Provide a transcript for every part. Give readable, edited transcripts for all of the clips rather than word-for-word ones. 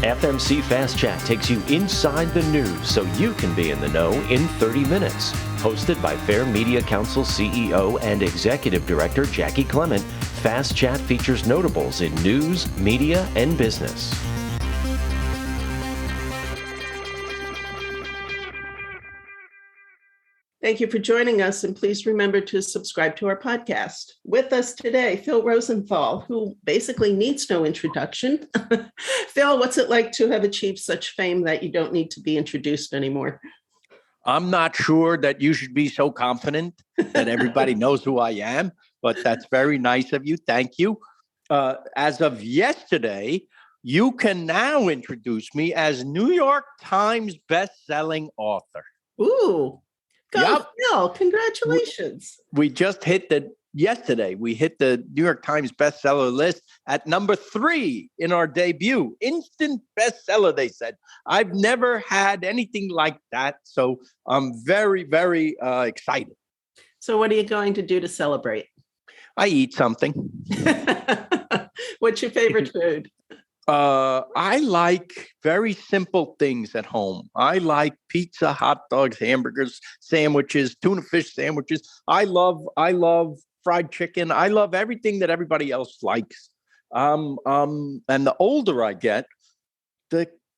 FMC Fast Chat takes you inside the news so you can be in the know in 30 minutes. Hosted by Fair Media Council CEO and Executive Director Jackie Clement, Fast Chat features notables in news, media, and business. Thank you for joining us, and please remember to subscribe to our podcast. With us today, Phil Rosenthal, who basically needs no introduction. Phil, what's it like to have achieved such fame that you don't need to be introduced anymore? I'm not sure that you should be so confident that everybody knows who I am, but that's very nice of you. Thank you. As of yesterday, you can now introduce me as New York Times best-selling author. Ooh. Yep. Phil, congratulations. We just hit yesterday, we hit the New York Times bestseller list at number 3 in our debut. Instant bestseller, they said. I've never had anything like that. So I'm very, very excited. So what are you going to do to celebrate? I eat something. What's your favorite food? I like very simple things at home. I like pizza, hot dogs, hamburgers, sandwiches, tuna fish sandwiches. I love fried chicken. I love everything that everybody else likes. And the older I get,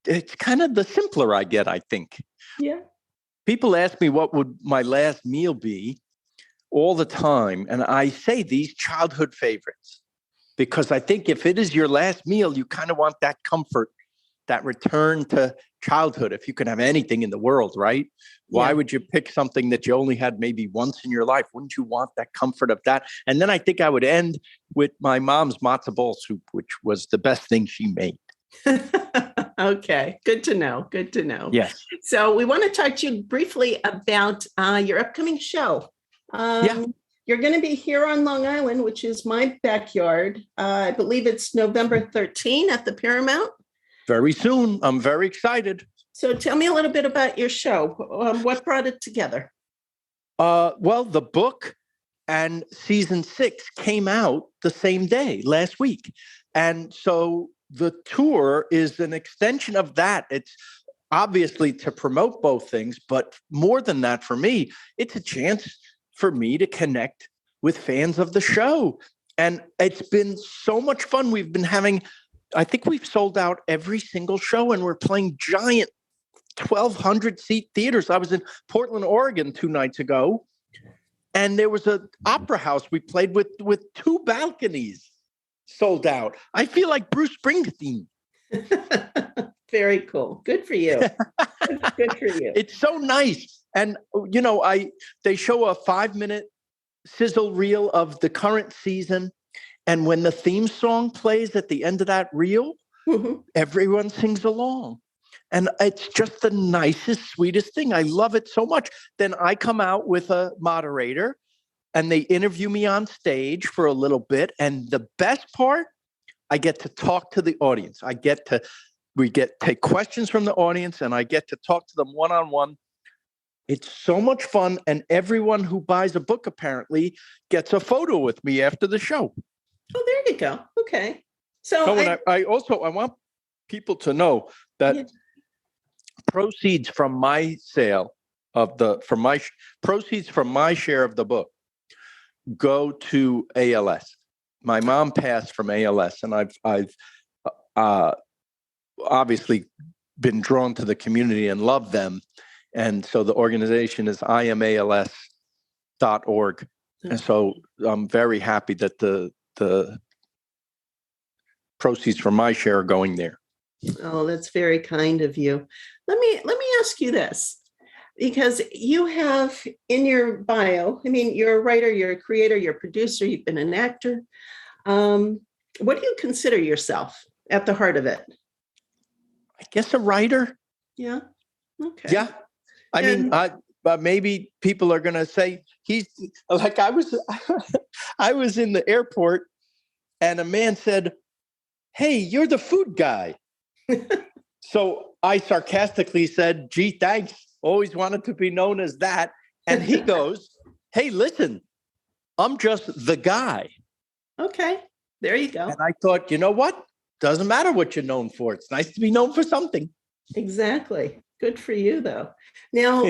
it's kind of the simpler I get, I think. Yeah. People ask me what would my last meal be all the time, and I say these childhood favorites. Because I think if it is your last meal, you kind of want that comfort, that return to childhood. If you can have anything in the world, right? Why would you pick something that you only had maybe once in your life? Wouldn't you want that comfort of that? And then I think I would end with my mom's matzo ball soup, which was the best thing she made. Okay. Good to know. Good to know. Yes. So we want to talk to you briefly about your upcoming show. You're going to be here on Long Island, which is my backyard. I believe it's November 13 at the Paramount. Very soon. I'm very excited. So tell me a little bit about your show. What brought it together? Well, the book and season 6 came out the same day last week. And so the tour is an extension of that. It's obviously to promote both things, but more than that for me, it's a chance for me to connect with fans of the show. And it's been so much fun. We've been having, I think we've sold out every single show, and we're playing giant 1,200 seat theaters. I was in Portland, Oregon 2 nights ago, and there was an opera house we played with 2 balconies sold out. I feel like Bruce Springsteen. Very cool. Good for you. Good for you. It's so nice. And, you know, they show a 5-minute sizzle reel of the current season. And when the theme song plays at the end of that reel, everyone sings along. And it's just the nicest, sweetest thing. I love it so much. Then I come out with a moderator and they interview me on stage for a little bit. And the best part, I get to talk to the audience. We take questions from the audience, and I get to talk to them one-on-one. It's so much fun, and everyone who buys a book apparently gets a photo with me after the show. Oh, there you go. Okay. So I want people to know that proceeds from my sale proceeds from my share of the book go to ALS. My mom passed from ALS, and I've obviously been drawn to the community and love them. And so the organization is iamals.org. And so I'm very happy that the proceeds from my share are going there. Oh, that's very kind of you. Let me ask you this, because you have in your bio, I mean, you're a writer, you're a creator, you're a producer, you've been an actor. What do you consider yourself at the heart of it? I guess a writer. Yeah. Okay. Yeah. I mean, maybe people are going to say he's like, I was in the airport and a man said, "Hey, you're the food guy." So I sarcastically said, "Gee, thanks. Always wanted to be known as that." And he goes, "Hey, listen, I'm just the guy." Okay. There you go. And I thought, you know what? doesn't matter what you're known for. It's nice to be known for something. Exactly. Good for you, though. Now,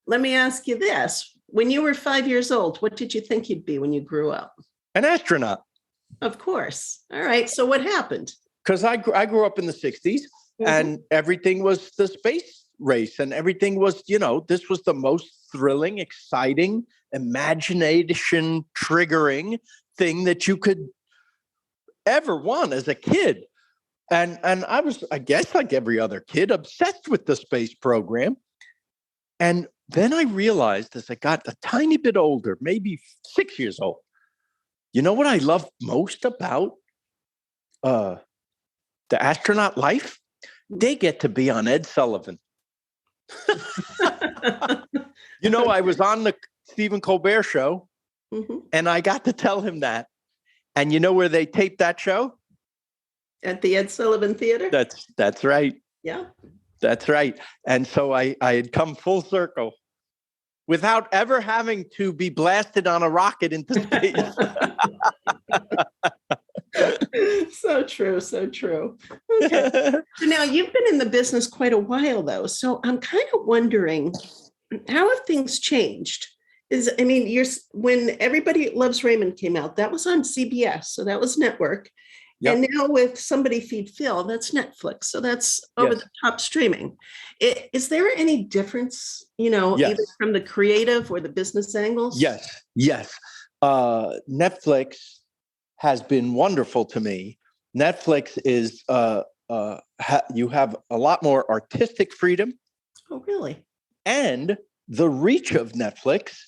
let me ask you this. When you were 5 years old, what did you think you'd be when you grew up? An astronaut. Of course. All right. So what happened? Because I grew up in the 60s and everything was the space race and everything was, this was the most thrilling, exciting, imagination triggering thing that you could ever want as a kid. And I was, I guess, like every other kid, obsessed with the space program. And then I realized as I got a tiny bit older, maybe 6 years old, you know what I love most about the astronaut life? They get to be on Ed Sullivan. I was on the Stephen Colbert show and I got to tell him that. And you know where they taped that show? At the Ed Sullivan Theater? That's right. Yeah. That's right. And so I had come full circle without ever having to be blasted on a rocket into space. So true. So true. Okay. So now you've been in the business quite a while, though. So I'm kind of wondering, how have things changed? When Everybody Loves Raymond came out, that was on CBS. So that was network. Yep. And now with Somebody Feed Phil, that's Netflix. So that's over the top streaming. Is there any difference, either from the creative or the business angles? Yes. Netflix has been wonderful to me. Netflix is, you have a lot more artistic freedom. Oh, really? And the reach of Netflix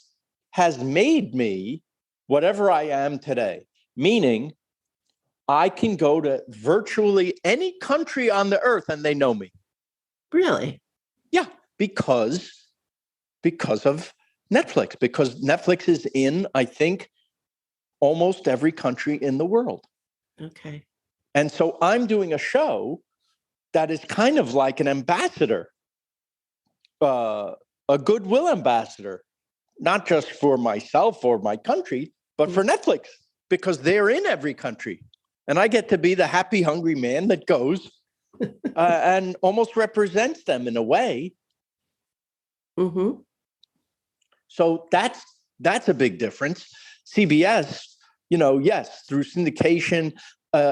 has made me whatever I am today, meaning I can go to virtually any country on the earth and they know me. Really? Yeah, because of Netflix, because Netflix is in, I think, almost every country in the world. Okay. And so I'm doing a show that is kind of like an ambassador, a goodwill ambassador, not just for myself or my country, but for Netflix, because they're in every country. And I get to be the happy, hungry man that goes and almost represents them in a way. Mm-hmm. So that's a big difference. CBS, yes, through syndication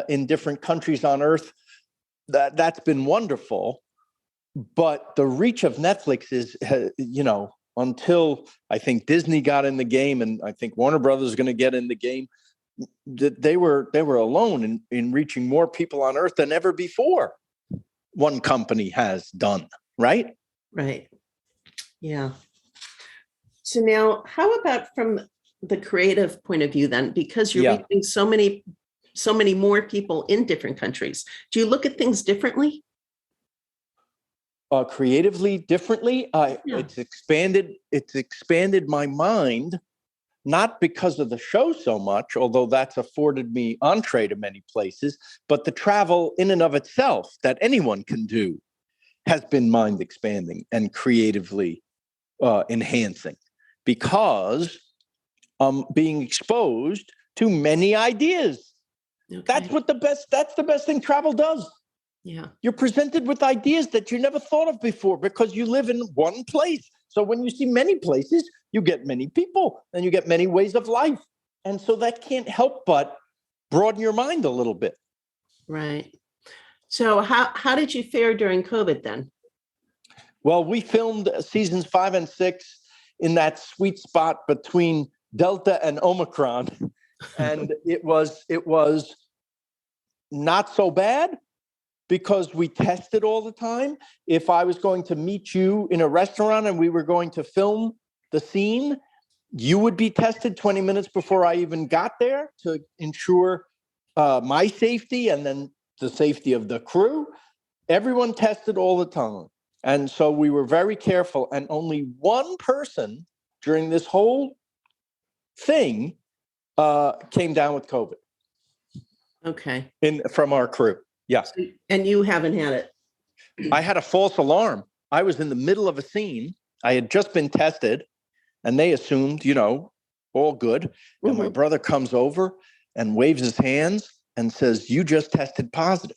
in different countries on earth, that's been wonderful. But the reach of Netflix is, until I think Disney got in the game, and I think Warner Brothers is going to get in the game, they were alone in reaching more people on earth than ever before one company has done, right? Right. Yeah. So now, how about from the creative point of view then? Because you're reaching so many more people in different countries. Do you look at things differently? Creatively differently? It's expanded my mind. Not because of the show so much, although that's afforded me entree to many places, but the travel in and of itself that anyone can do has been mind expanding and creatively enhancing, because I'm being exposed to many ideas. Okay. That's the best thing travel does. Yeah. You're presented with ideas that you never thought of before because you live in one place. So when you see many places, you get many people and you get many ways of life. And so that can't help but broaden your mind a little bit. Right. So how did you fare during COVID then? Well, we filmed seasons 5 and 6 in that sweet spot between Delta and Omicron. And it was not so bad, because we tested all the time. If I was going to meet you in a restaurant and we were going to film the scene, you would be tested 20 minutes before I even got there to ensure my safety and then the safety of the crew. Everyone tested all the time. And so we were very careful. And only one person during this whole thing came down with COVID. Okay. From our crew. Yeah. And you haven't had it? I had a false alarm. I was in the middle of a scene. I had just been tested and they assumed, all good. And my brother comes over and waves his hands and says, "You just tested positive."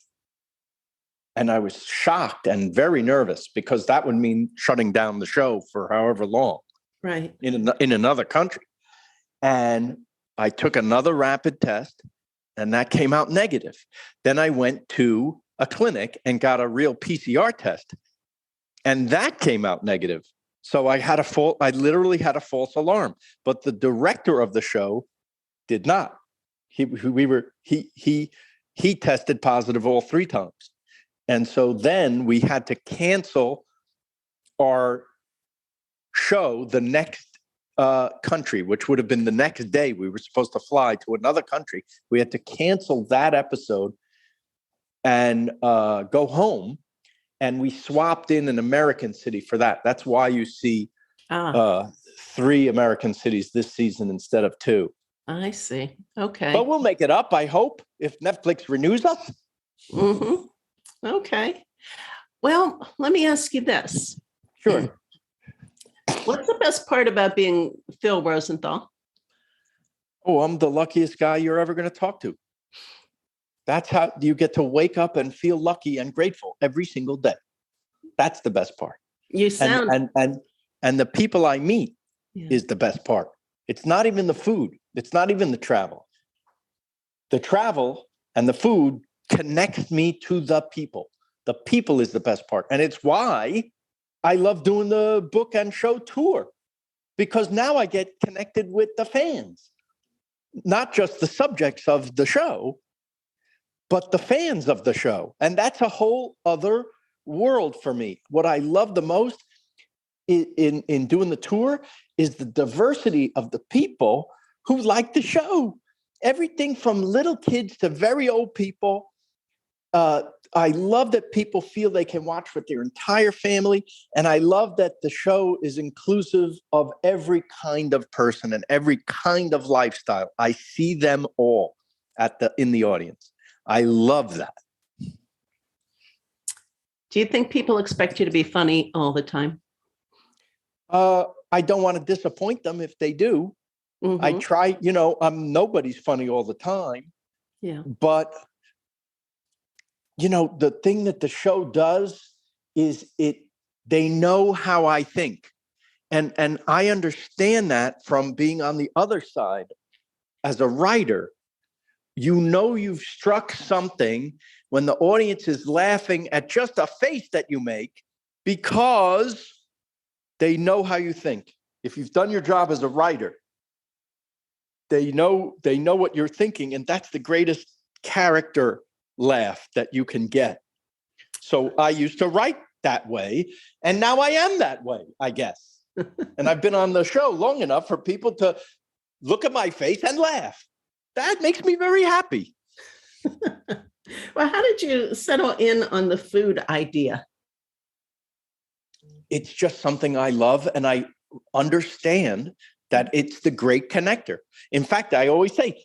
And I was shocked and very nervous because that would mean shutting down the show for however long, Right. in another country. And I took another rapid test, and that came out negative. Then I went to a clinic and got a real PCR test, and that came out negative. So I literally had a false alarm. But the director of the show did not. He tested positive all 3 times. And so then we had to cancel our show the next country, which would have been the next day. We were supposed to fly to another country. We had to cancel that episode and go home. And we swapped in an American city for that. That's why you see 3 American cities this season instead of 2. I see. Okay. But we'll make it up, I hope, if Netflix renews us. Mm-hmm. Okay. Well, let me ask you this. Sure. What's the best part about being Phil Rosenthal? Oh, I'm the luckiest guy you're ever going to talk to. That's how you get to wake up and feel lucky and grateful every single day. That's the best part. You sound and the people I meet is the best part. It's not even the food. It's not even the travel. The travel and the food connects me to the people. The people is the best part. And it's why I love doing the book and show tour, because now I get connected with the fans, not just the subjects of the show, but the fans of the show. And that's a whole other world for me. What I love the most in doing the tour is the diversity of the people who like the show. Everything from little kids to very old people. I love that people feel they can watch with their entire family. And I love that the show is inclusive of every kind of person and every kind of lifestyle. I see them all in the audience. I love that. Do you think people expect you to be funny all the time? I don't want to disappoint them if they do. Mm-hmm. I try, nobody's funny all the time. Yeah. But, the thing that the show does is they know how I think. And I understand that from being on the other side as a writer. You've struck something when the audience is laughing at just a face that you make because they know how you think. If you've done your job as a writer, they know what you're thinking, and that's the greatest character laugh that you can get. So I used to write that way, and now I am that way, I guess. And I've been on the show long enough for people to look at my face and laugh. That makes me very happy. Well, how did you settle in on the food idea? It's just something I love, and I understand that it's the great connector. In fact, I always say,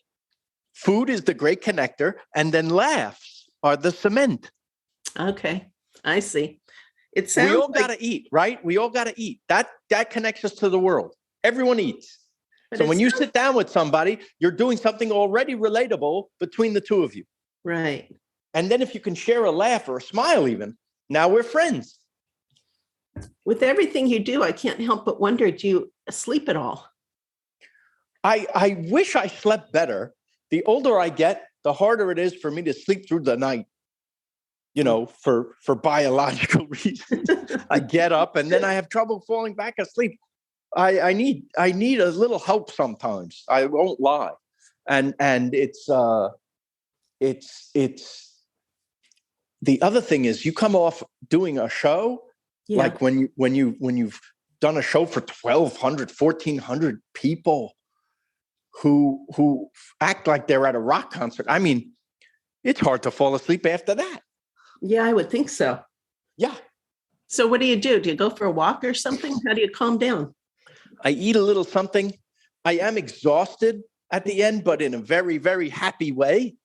food is the great connector, and then laughs are the cement. Okay, I see. It sounds we all got to eat, right? We all got to eat. That connects us to the world. Everyone eats. So when you sit down with somebody, you're doing something already relatable between the two of you. Right. And then if you can share a laugh or a smile even, now we're friends. With everything you do, I can't help but wonder, do you sleep at all? I wish I slept better. The older I get, the harder it is for me to sleep through the night. For biological reasons. I get up and then I have trouble falling back asleep. I need a little help sometimes. I won't lie. And it's the other thing is you come off doing a show, like when you've done a show for 1,200, 1,400 people who act like they're at a rock concert. I mean, it's hard to fall asleep after that. Yeah, I would think so. Yeah. So what do you do? Do you go for a walk or something? How do you calm down? I eat a little something. I am exhausted at the end, but in a very, very happy way.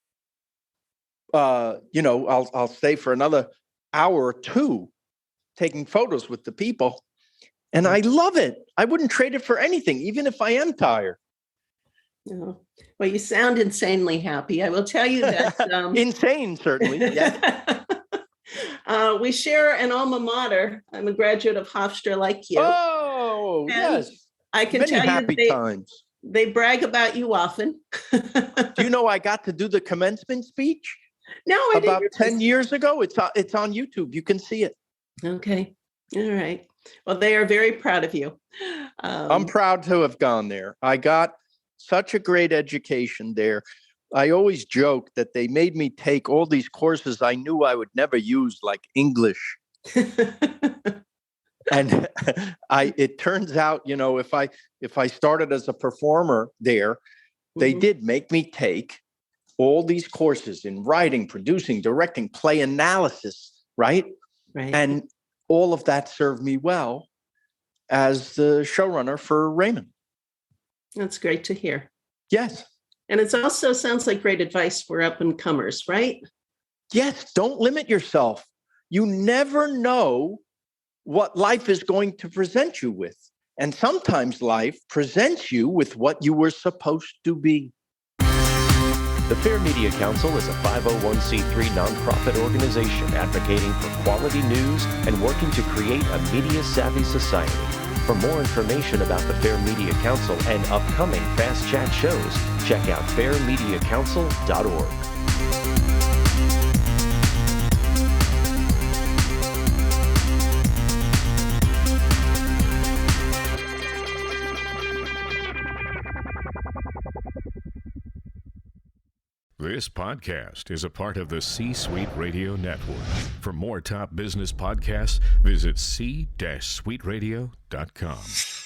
I'll stay for another hour or two taking photos with the people. And I love it. I wouldn't trade it for anything, even if I am tired. Oh, well, you sound insanely happy. I will tell you that Insane, certainly. Yeah. We share an alma mater. I'm a graduate of Hofstra like you. Oh, And yes. I can Many tell happy you times. they brag about you often. Do you know I got to do the commencement speech No, I didn't. about 10 years ago? It's on YouTube. You can see it. Okay. All right. Well, they are very proud of you. I'm proud to have gone there. I got such a great education there. I always joke that they made me take all these courses I knew I would never use, like English. And it turns out, if I started as a performer there, they did make me take all these courses in writing, producing, directing, play analysis, right? Right. And all of that served me well as the showrunner for Raymond. That's great to hear. Yes. And it also sounds like great advice for up and comers, right? Yes. Don't limit yourself. You never know what life is going to present you with. And sometimes life presents you with what you were supposed to be. The Fair Media Council is a 501c3 nonprofit organization advocating for quality news and working to create a media-savvy society. For more information about the Fair Media Council and upcoming Fast Chat shows, check out fairmediacouncil.org. This podcast is a part of the C-Suite Radio Network. For more top business podcasts, visit c-suiteradio.com.